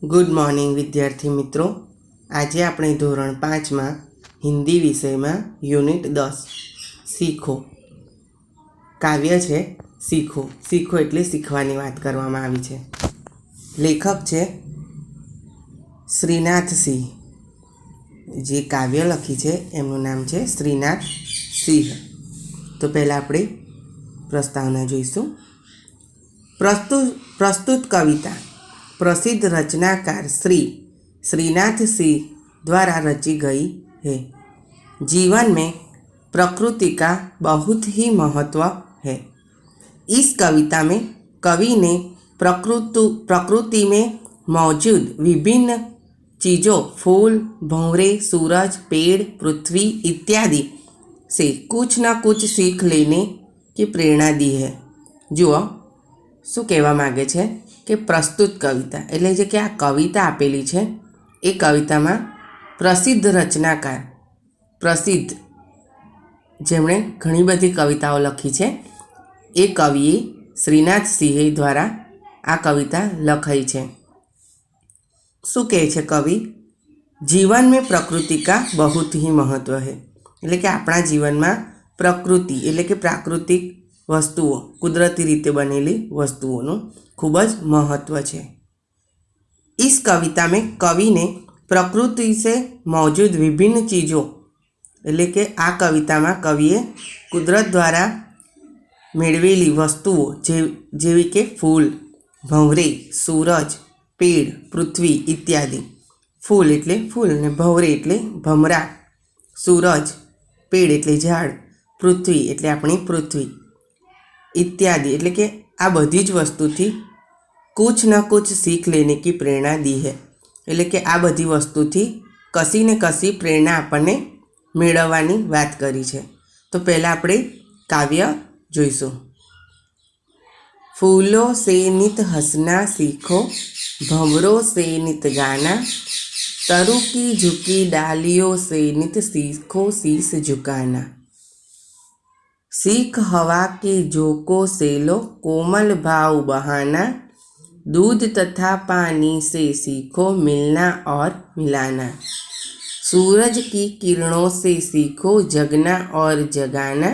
Good morning વિદ્યાર્થી મિત્રો. આજે આપણે ધોરણ 5માં હિન્દી વિષયમાં યુનિટ 10 શીખો કાવ્ય છે. શીખો શીખો એટલે શીખવાની વાત કરવામાં આવી છે. લેખક છે શ્રીનાથ સિંહ. જે કાવ્ય લખી છે એમનું નામ છે શ્રીનાથ સિંહ. તો પહેલાં આપણે પ્રસ્તાવના જોઈશું. પ્રસ્તુત કવિતા प्रसिद्ध रचनाकार श्री श्रीनाथ सिंह द्वारा रची गई है. जीवन में प्रकृति का बहुत ही महत्व है. इस कविता में कवि ने प्रकृति में मौजूद विभिन्न चीज़ों फूल, भंवरे, सूरज, पेड़, पृथ्वी इत्यादि से कुछ न कुछ सीख लेने की प्रेरणा दी है. जुओ શું કહેવા માગે છે કે પ્રસ્તુત કવિતા એટલે જે કે આ કવિતા આપેલી છે એ કવિતામાં પ્રસિદ્ધ રચનાકાર, પ્રસિદ્ધ જેમણે ઘણી બધી કવિતાઓ લખી છે એ કવિએ શ્રીનાથ સિંહ દ્વારા આ કવિતા લખાઈ છે. શું કહે છે કવિ? જીવન મેં પ્રકૃતિ કા બહુત ही महत्व है. એટલે કે આપણા જીવનમાં પ્રકૃતિ એટલે કે પ્રાકૃતિક વસ્તુઓ, કુદરતી રીતે બનેલી વસ્તુઓનું ખૂબ જ મહત્ત્વ છે. इस कविता में कवि ने प्रकृति से मौजूद विभिन्न चीज़ों એટલે કે આ કવિતામાં કવિએ કુદરત દ્વારા મેળવેલી વસ્તુઓ જેવી કે ફૂલ, ભંવરે, સૂરજ, પેડ, પૃથ્વી ઇત્યાદિ. ફૂલ એટલે ફૂલ ને ભંવરે એટલે ભમરા, સૂરજ, પેડ એટલે ઝાડ, પૃથ્વી એટલે આપણી પૃથ્વી इत्यादि એટલે કે આ બધી જ વસ્તુથી કુછ ન કુછ सीख लेने की प्रेरणा दी है. એટલે કે આ બધી વસ્તુથી કશી ને કશી પ્રેરણા આપણને મેળવવાની વાત કરી છે. તો પહેલાં આપણે કાવ્ય જોઈશું. ફૂલો સે નિત હસના सीखो, भंवरों से नित गाना, तरु की झुकी डालियों से नित सीखो शीस झुकाना. सीख हवा के झोंकों से लो कोमल भाव बहाना, दूध तथा पानी से सीखो मिलना और मिलाना. सूरज की किरणों से सीखो जगना और जगाना,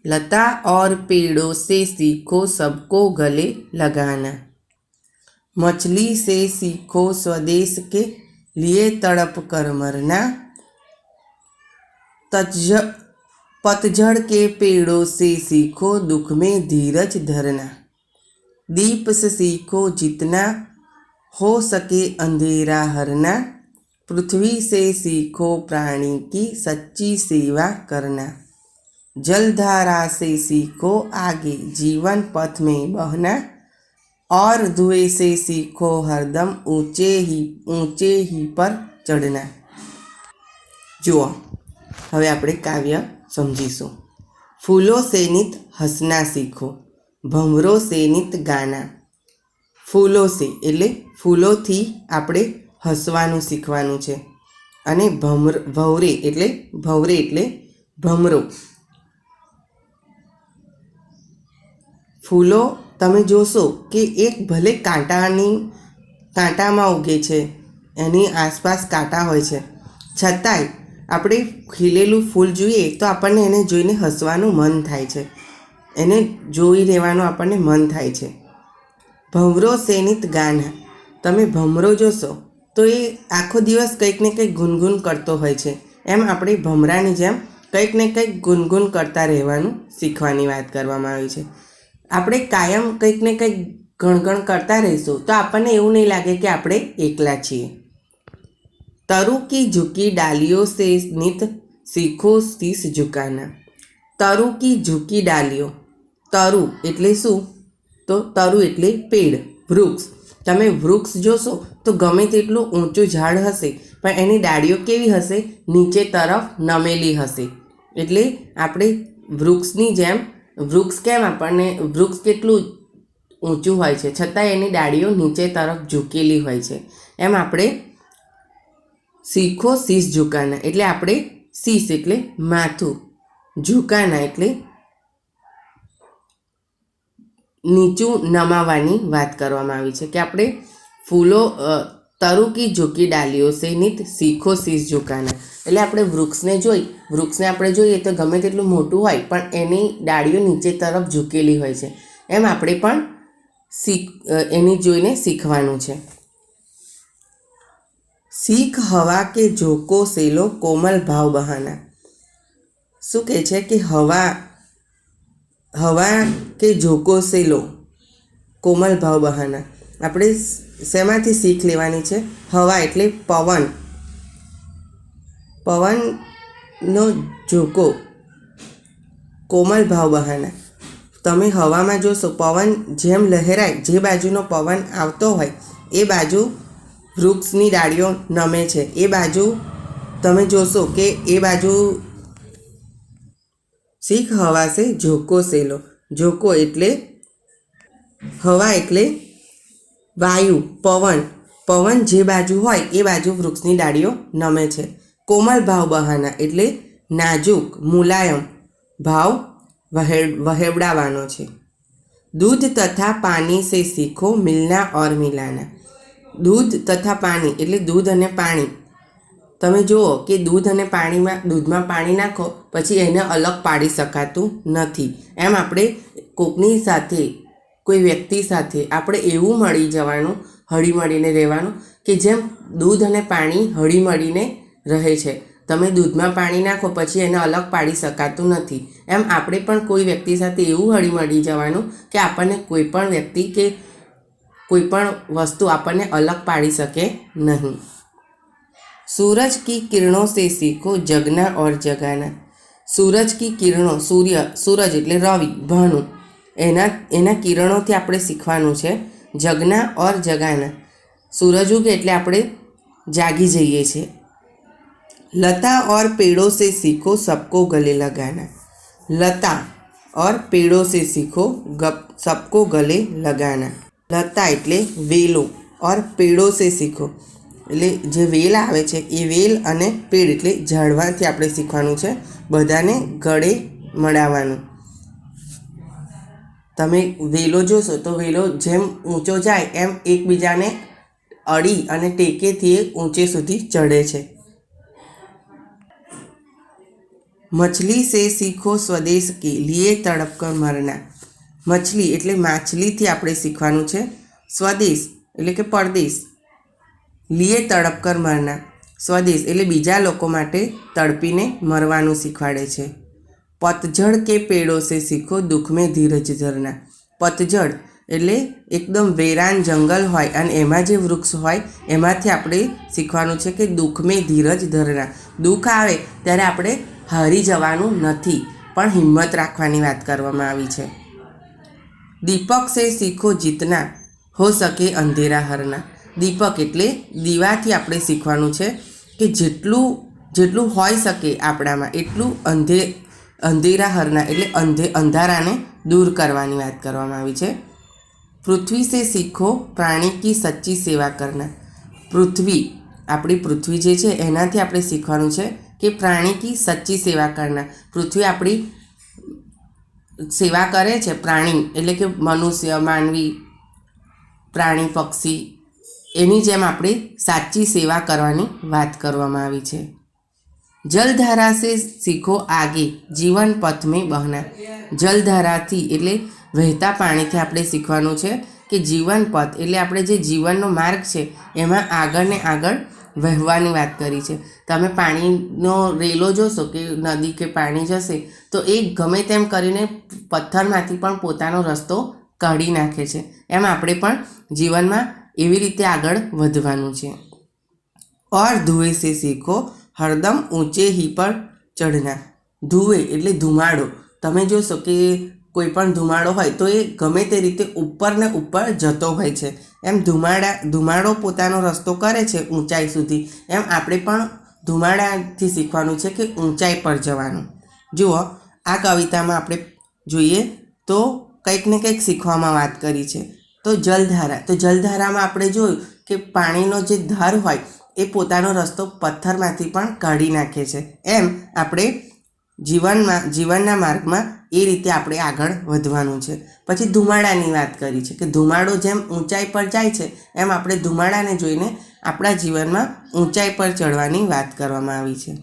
लता और पेड़ों से सीखो सबको गले लगाना. मछली से सीखो स्वदेश के लिए तड़प कर मरना, पतझड़ के पेड़ों से सीखो दुख में धीरज धरना. दीप से सीखो जितना हो सके अंधेरा हरना, पृथ्वी से सीखो प्राणी की सच्ची सेवा करना. जलधारा से सीखो आगे जीवन पथ में बहना, और धुएं से सीखो हरदम ऊंचे ही पर चढ़ना. जुओ હવે આપણે કાવ્ય સમજીશું. ફૂલો સે નિત હસના શીખો, ભંવરો સે નિત ગાના. ફૂલો સે એટલે ફૂલોથી આપણે હસવાનું શીખવાનું છે. અને ભંવરે એટલે ભમરો. ફૂલો તમે જોશો કે એક ભલે કાંટામાં ઉગે છે, એની આસપાસ કાંટા હોય છે, છતાંય આપણે ખીલેલું ફૂલ જોઈએ તો આપણને એને જોઈને હસવાનું મન થાય છે, એને જોઈ રહેવાનું આપણને મન થાય છે. ભંવરો સેનિત ગાના, તમે ભમરો જોશો તો એ આખો દિવસ કંઈક ને કંઈક ગુનગુન કરતો હોય છે. એમ આપણે ભમરાની જેમ કંઈક ને કંઈક ગુનગુન કરતા રહેવાનું શીખવાની વાત કરવામાં આવી છે. આપણે કાયમ કંઈક ને કંઈક ગણગણ કરતા રહીશું તો આપણને એવું નહીં લાગે કે આપણે એકલા છીએ. तरु की झुकी डालियों से नित सीखो शीस झुकाना. तरु की झुकी डालियों, तरु એટલે શું? તો તરુ એટલે પેડ, વૃક્ષ. તમે વૃક્ષ જોશો તો ગમે તેટલું ઊંચું ઝાડ હશે પણ એની ડાળીઓ કેવી હશે? નીચે તરફ નમેલી હશે. એટલે આપણે વૃક્ષની જેમ, વૃક્ષ કેમ આપણને, વૃક્ષ કેટલું ઊંચું હોય છે છતાં એની ડાળીઓ નીચે તરફ ઝૂકેલી હોય છે. એમ આપણે શીખો શીશ ઝુકાના એટલે આપણે શીશ એટલે માથું, ઝુકાના એટલે નીચું નમાવાની વાત કરવામાં આવી છે. કે આપણે ફૂલો તરુ કી ઝૂકી ડાલીઓ સે નિત શીખો શીશ ઝુકાના. એટલે આપણે વૃક્ષને આપણે જોઈએ તો ગમે તેટલું મોટું હોય પણ એની ડાળીઓ નીચે તરફ ઝૂકેલી હોય છે. એમ આપણે પણ એની જોઈને શીખવાનું છે. શીખ હવા કે ઝોકો સેલો કોમલ ભાવ બહાના. શું કહે છે કે હવા કે ઝોકો સેલો કોમલ ભાવ બહાના. આપણે શેમાંથી શીખ લેવાની છે? હવા એટલે પવનનો ઝોકો, કોમલ ભાવ બહાના. તમે હવામાં જોશો પવન જેમ લહેરાય, જે બાજુનો પવન આવતો હોય એ બાજુ વૃક્ષની ડાળીઓ નમે છે. એ બાજુ તમે જોશો કે એ બાજુ શીખ હવા સે ઝોકો સેલો. ઝોકો એટલે હવા એટલે વાયુ, પવન જે બાજુ હોય એ બાજુ વૃક્ષની ડાળીઓ નમે છે. કોમલ ભાવ બહાના એટલે નાજુક, મુલાયમ ભાવ વહેવડાવવાનો છે. दूध तथा पानी से सीखो मिलना और मिलाना. दूध तथा पानी એટલે દૂધ અને પાણી. તમે જુઓ કે દૂધમાં પાણી નાખો પછી એને અલગ પાડી શકાતું નથી. એમ આપણે કોકની સાથે, કોઈ વ્યક્તિ સાથે આપણે એવું મળી જવાનું, હળી મળીને રહેવાનું કે જેમ દૂધ અને પાણી હળી મળીને રહે છે. તમે દૂધમાં પાણી નાખો પછી એને અલગ પાડી શકાતું નથી. એમ આપણે પણ કોઈ વ્યક્તિ સાથે એવું હળી મળી જવાનું કે આપણને કોઈ પણ વ્યક્તિ કે કોઈ પણ વસ્તુ આપણને અલગ પાડી શકે નહીં. सूरज की किरणों से सीखो जगना और जगाना. सूरज की किरणों, सूरज એટલે રવિ, ભાનુ, એના કિરણોથી આપણે શીખવાનું છે જગના ઓર જગાના. સૂરજ ઉગે એટલે આપણે જાગી જઈએ છીએ. लता और पेड़ों से सीखो सबको गले लगाना. लता और पेड़ों से सीखो सबको गले लगाना. लता એટલે વેલો और पेड़ों से सीखो એટલે જે વેલ આવે છે એ વેલ અને પેડ એટલે ઝાડવાથી આપણે શીખવાનું છે બધાને ગળે મળાવવાનું. તમે વેલો જોશો તો વેલો જેમ ઊંચો જાય એમ એકબીજાને અડી અને ટેકેથી એ ઊંચે સુધી ચડે છે. મછલી સે શીખો સ્વદેશ કે લીએ તડપ કર મરના. મછલી એટલે માછલીથી આપણે શીખવાનું છે. સ્વદેશ એટલે કે પરદેશ. લીએ તડપ કર મરના, સ્વદેશ એટલે બીજા લોકો માટે તડપીને મરવાનું શીખવાડે છે. પતઝડ કે પેડો સે શીખો દુઃખ મેં ધીરજ ધરના. પતઝડ એટલે એકદમ વેરાન જંગલ હોય અને એમાં જે વૃક્ષ હોય એમાંથી આપણે શીખવાનું છે કે દુઃખ મેં ધીરજ ધરના. દુઃખ આવે ત્યારે આપણે હારી જવાનું નથી પણ હિંમત રાખવાની વાત કરવામાં આવી છે. દીપક સે શીખો જીતના હો સકે અંધેરા હરના. દીપક એટલે દીવાથી આપણે શીખવાનું છે કે જેટલું હોઈ શકે આપણામાં એટલું અંધેરા હરના એટલે અંધારાને દૂર કરવાની વાત કરવામાં આવી છે. પૃથ્વી સે શીખો પ્રાણી કી સચ્ચી સેવા કરના. આપણી પૃથ્વી જે છે એનાથી આપણે શીખવાનું છે કે પ્રાણી કી સચ્ચી સેવા કરના. પૃથ્વી આપણી સેવા કરે છે. પ્રાણી એટલે કે મનુષ્ય, માનવી, પ્રાણી, પક્ષી એની જેમ આપણે સાચી સેવા કરવાની વાત કરવામાં આવી છે. જલધારા સે શીખો આગે જીવન પથ મેં બહના. જલધારાથી એટલે વહેતા પાણીથી આપણે શીખવાનું છે કે જીવન પથ એટલે આપણે જે જીવનનો માર્ગ છે એમાં આગળ ને આગળ વહેવાની વાત કરી છે. તમે પાણીનો રેલો જોશો કે નદી કે પાણી જશે તો એ ગમે તેમ કરીને પથ્થરમાંથી પણ પોતાનો રસ્તો કાઢી નાખે છે. એમ આપણે પણ જીવનમાં એવી રીતે આગળ વધવાનું છે. ઓર ધુએ સે શીખો હરદમ ઊંચે હી પર ચઢના. ધુએ એટલે ધુમાડો. તમે જોશો કે કોઈ પણ ધુમાડો હોય તો એ ગમે તે રીતે ઉપર ને ઉપર જતો હોય છે. એમ ધુમાડો પોતાનો રસ્તો કરે છે ઊંચાઈ સુધી, એમ આપણે પણ ધુમાડાથી શીખવાનું છે કે ઊંચાઈ પર જવાનું. જુઓ આ કવિતામાં આપણે જોઈએ તો કંઈક ને કંઈક શીખવામાં વાત કરી છે. તો જલધારામાં આપણે જોયું કે પાણીનો જે ધાર હોય એ પોતાનો રસ્તો પથ્થરમાંથી પણ કાઢી નાખે છે. એમ આપણે જીવનના માર્ગમાં એ રીતે આપણે આગળ વધવાનું છે. પછી ધુમાડાની વાત કરી છે કે ધુમાડો જેમ ઊંચાઈ પર જાય છે એમ આપણે ધુમાડાને જોઈને આપણા જીવનમાં ઊંચાઈ પર ચડવાની વાત કરવામાં આવી છે.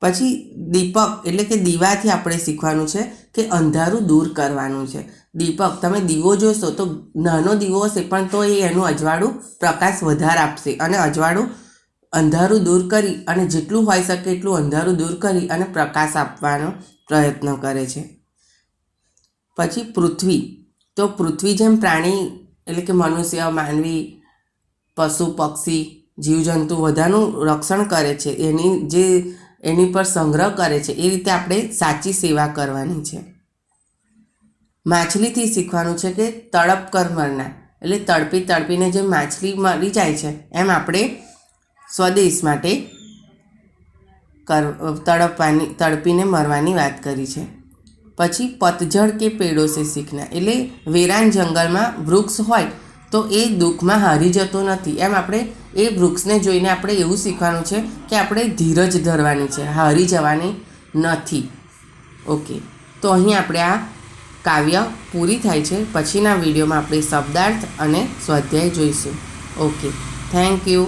પછી દીપક એટલે કે દીવાથી આપણે શીખવાનું છે કે અંધારું દૂર કરવાનું છે. દીપક, તમે દીવો જોશો તો નાનો દીવો હશે પણ તો એ એનું અજવાળું પ્રકાશ વધારે આપશે અને અજવાળું અંધારું દૂર કરી અને જેટલું હોઈ શકે એટલું અંધારું દૂર કરી અને પ્રકાશ આપવાનો પ્રયત્ન કરે છે. પછી પૃથ્વી, તો પૃથ્વી જેમ પ્રાણી એટલે કે મનુષ્ય, માનવી, પશુ પક્ષી, જીવજંતુ બધાનું રક્ષણ કરે છે, એની પર સંગ્રહ કરે છે, એ રીતે આપણે સાચી સેવા કરવાની છે. માછલીથી શીખવાનું છે કે તડપ કર મરના, એટલે તડપી તડપીને જેમ માછલી મરી જાય છે એમ આપણે સ્વદેશ માટે તડપીને મરવાની વાત કરી છે. પછી પતઝડ કે પેડો સે શીખના, એટલે વેરાન જંગલમાં વૃક્ષ હોય તો એ દુઃખમાં હારી જતો નથી, એમ આપણે એ વૃક્ષને જોઈને આપણે એવું શીખવાનું છે કે આપણે ધીરજ ધરવાની છે, હારી જવાની નથી. ઓકે, તો અહીં આપણે આ કાવ્ય પૂરી થાય છે. પછીના વિડીયોમાં આપણે શબ્દાર્થ અને સ્વાધ્યાય જોઈશું. Okay, thank you.